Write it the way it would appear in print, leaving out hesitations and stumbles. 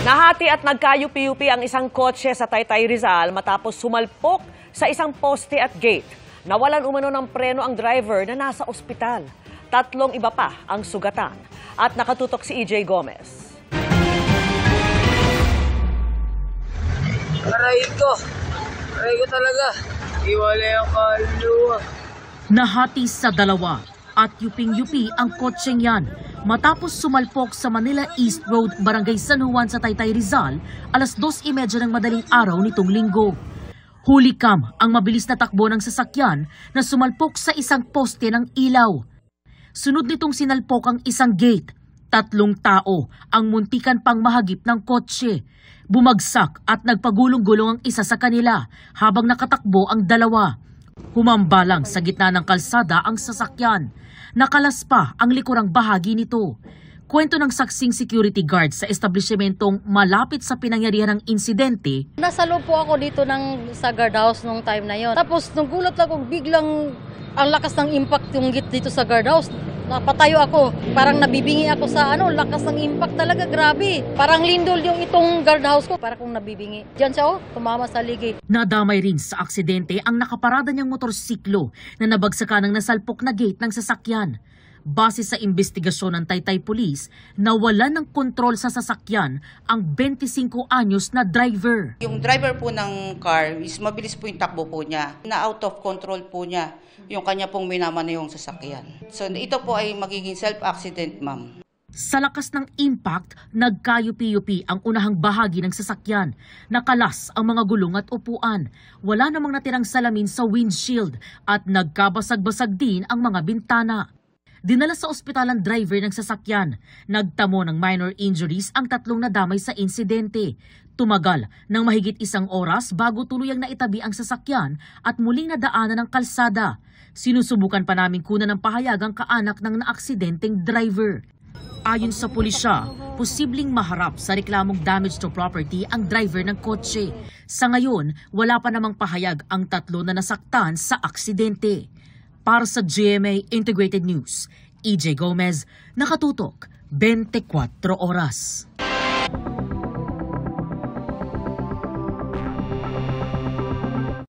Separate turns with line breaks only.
Nahati at nagkayupi-yupi ang isang kotse sa Taytay, Rizal matapos sumalpok sa isang poste at gate. Nawalan umano ng preno ang driver na nasa ospital. 3 iba pa ang sugatan. At nakatutok si EJ Gomez.
Aray ko talaga. Iwala yung kaluluwa.
Nahati sa dalawa at yuping-yupi ang kotseng yan matapos sumalpok sa Manila East Road, Barangay San Juan sa Taytay, Rizal, alas 2:30 ng madaling araw nitong linggo. Hulikam ang mabilis na takbo ng sasakyan na sumalpok sa isang poste ng ilaw. Sunod nitong sinalpok ang isang gate. 3 tao ang muntikan pang mahagip ng kotse. Bumagsak at nagpagulong-gulong ang isa sa kanila habang nakatakbo ang dalawa. Humambalang sa gitna ng kalsada ang sasakyan. Nakalas pa ang likurang bahagi nito. Kwento ng saksing security guard sa establishmentong malapit sa pinangyarihan ng insidente.
Nasa loob po ako dito sa guardhouse nung time na yon. Tapos nung gulat ako, biglang ang lakas ng impact yung gate dito sa guardhouse. Napatayo ako. Parang nabibingi ako sa lakas ng impact talaga, grabe. Parang lindol yung itong guardhouse ko. Parang kung nabibingi. Diyan siya tumama sa ligi.
Nadamay rin sa aksidente ang nakaparada niyang motorsiklo na nabagsakan ng nasalpok na gate ng sasakyan. Base sa investigasyon ng Taytay Police, nawalan ng kontrol sa sasakyan ang 25 anyos na driver.
Yung driver po ng car is mabilis po yung takbo po niya. Na out of control po niya yung kanya pong minamanehong sasakyan. So ito po ay magiging self-accident, ma'am.
Sa lakas ng impact, nagkayupi-yupi ang unahang bahagi ng sasakyan. Nakalas ang mga gulong at upuan. Wala namang natirang salamin sa windshield at nagkabasag-basag din ang mga bintana. Dinala sa ospital ang driver ng sasakyan. Nagtamo ng minor injuries ang 3 nadamay sa insidente. Tumagal ng mahigit 1 oras bago tuluyang naitabi ang sasakyan at muling nadaanan ng kalsada. Sinusubukan pa naming kunan ng pahayag ang kaanak ng naaksidenteng driver. Ayon sa pulisya, posibleng maharap sa reklamong damage to property ang driver ng kotse. Sa ngayon, wala pa namang pahayag ang 3 na nasaktan sa aksidente. Para sa GMA Integrated News, EJ Gomez, nakatutok 24 oras.